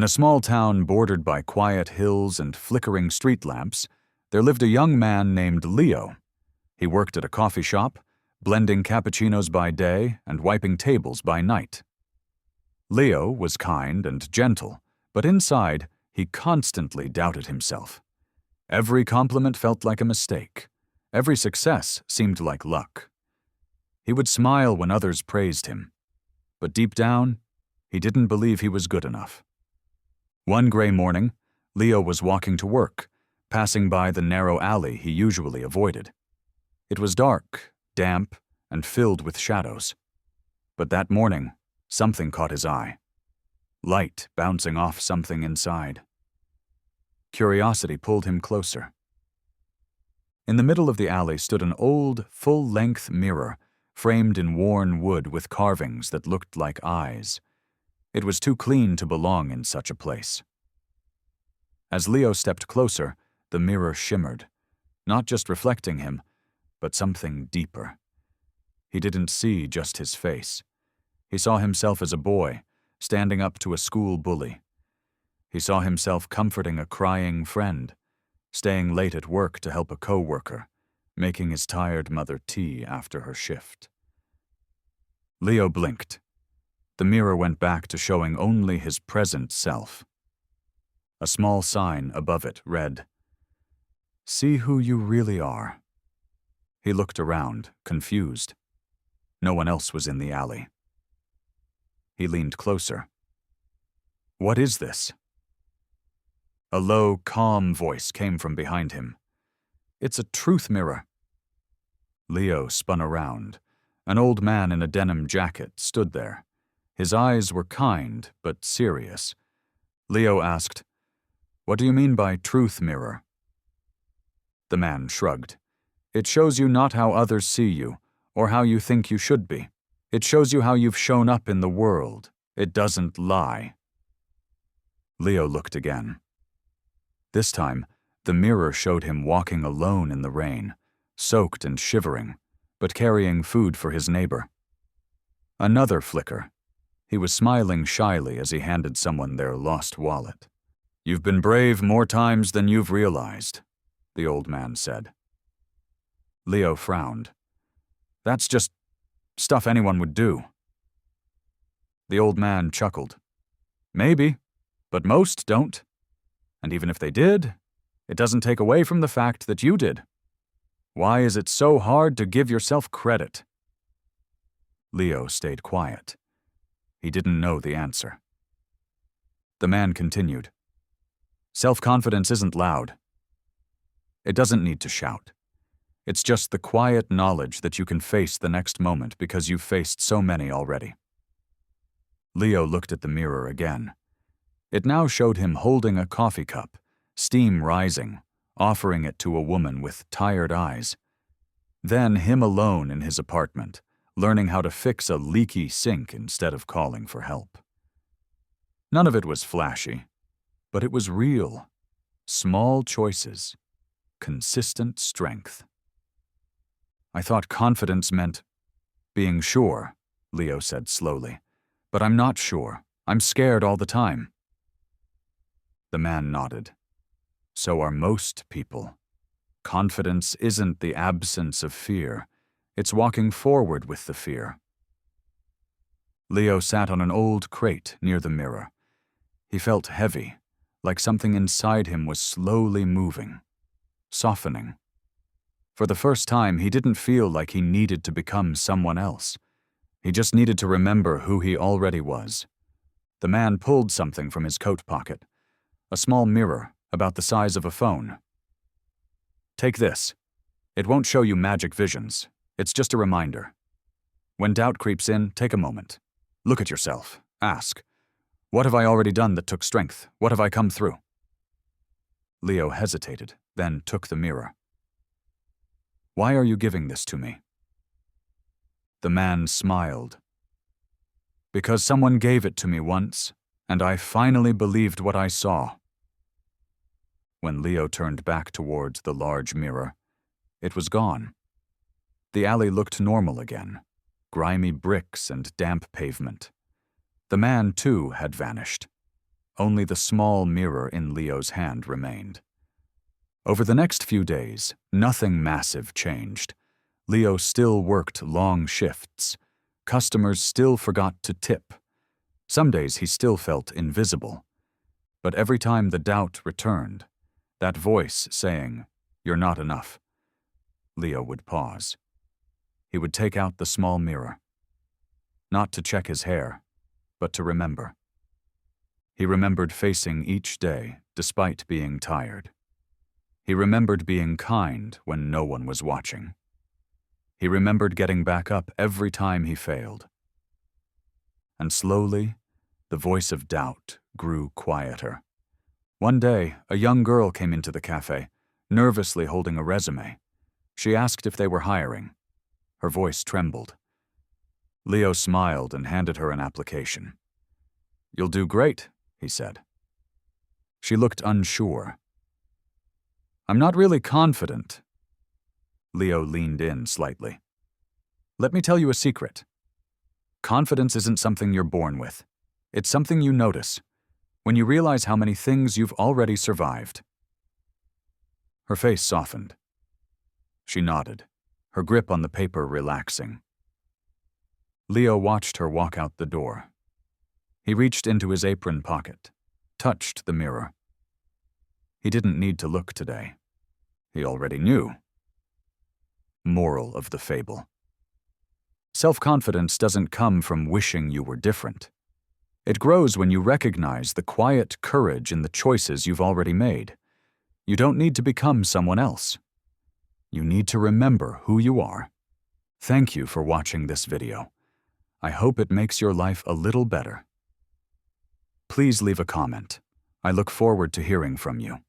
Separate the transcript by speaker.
Speaker 1: In a small town bordered by quiet hills and flickering street lamps, there lived a young man named Leo. He worked at a coffee shop, blending cappuccinos by day and wiping tables by night. Leo was kind and gentle, but inside, he constantly doubted himself. Every compliment felt like a mistake. Every success seemed like luck. He would smile when others praised him, but deep down, he didn't believe he was good enough. One gray morning, Leo was walking to work, passing by the narrow alley he usually avoided. It was dark, damp, and filled with shadows. But that morning, something caught his eye. Light bouncing off something inside. Curiosity pulled him closer. In the middle of the alley stood an old, full-length mirror, framed in worn wood with carvings that looked like eyes. It was too clean to belong in such a place. As Leo stepped closer, the mirror shimmered, not just reflecting him, but something deeper. He didn't see just his face. He saw himself as a boy, standing up to a school bully. He saw himself comforting a crying friend, staying late at work to help a co-worker, making his tired mother tea after her shift. Leo blinked. The mirror went back to showing only his present self. A small sign above it read, "See who you really are." He looked around, confused. No one else was in the alley. He leaned closer. "What is this?" A low, calm voice came from behind him. "It's a truth mirror." Leo spun around. An old man in a denim jacket stood there. His eyes were kind, but serious. Leo asked, "What do you mean by truth mirror?" The man shrugged. "It shows you not how others see you, or how you think you should be. It shows you how you've shown up in the world. It doesn't lie." Leo looked again. This time, the mirror showed him walking alone in the rain, soaked and shivering, but carrying food for his neighbor. Another flicker. He was smiling shyly as he handed someone their lost wallet. "You've been brave more times than you've realized," the old man said. Leo frowned. "That's just stuff anyone would do." The old man chuckled. "Maybe, but most don't. And even if they did, it doesn't take away from the fact that you did. Why is it so hard to give yourself credit?" Leo stayed quiet. He didn't know the answer. The man continued. "Self-confidence isn't loud. It doesn't need to shout. It's just the quiet knowledge that you can face the next moment because you've faced so many already." Leo looked at the mirror again. It now showed him holding a coffee cup, steam rising, offering it to a woman with tired eyes. Then him alone in his apartment, learning how to fix a leaky sink instead of calling for help. None of it was flashy, but it was real. Small choices, consistent strength. "I thought confidence meant being sure," Leo said slowly. "But I'm not sure. I'm scared all the time." The man nodded. "So are most people. Confidence isn't the absence of fear. It's walking forward with the fear." Leo sat on an old crate near the mirror. He felt heavy, like something inside him was slowly moving, softening. For the first time, he didn't feel like he needed to become someone else. He just needed to remember who he already was. The man pulled something from his coat pocket. A small mirror, about the size of a phone. "Take this. It won't show you magic visions. It's just a reminder. When doubt creeps in, take a moment. Look at yourself. Ask, what have I already done that took strength? What have I come through?" Leo hesitated, then took the mirror. "Why are you giving this to me?" The man smiled. "Because someone gave it to me once, and I finally believed what I saw." When Leo turned back towards the large mirror, it was gone. The alley looked normal again, grimy bricks and damp pavement. The man, too, had vanished. Only the small mirror in Leo's hand remained. Over the next few days, nothing massive changed. Leo still worked long shifts. Customers still forgot to tip. Some days he still felt invisible. But every time the doubt returned, that voice saying, "You're not enough," Leo would pause. He would take out the small mirror. Not to check his hair, but to remember. He remembered facing each day, despite being tired. He remembered being kind when no one was watching. He remembered getting back up every time he failed. And slowly, the voice of doubt grew quieter. One day, a young girl came into the cafe, nervously holding a resume. She asked if they were hiring. Her voice trembled. Leo smiled and handed her an application. "You'll do great," he said. She looked unsure. "I'm not really confident." Leo leaned in slightly. "Let me tell you a secret. Confidence isn't something you're born with. It's something you notice, when you realize how many things you've already survived." Her face softened. She nodded, her grip on the paper relaxing. Leo watched her walk out the door. He reached into his apron pocket, touched the mirror. He didn't need to look today. He already knew. Moral of the fable. Self-confidence doesn't come from wishing you were different. It grows when you recognize the quiet courage in the choices you've already made. You don't need to become someone else. You need to remember who you are. Thank you for watching this video. I hope it makes your life a little better. Please leave a comment. I look forward to hearing from you.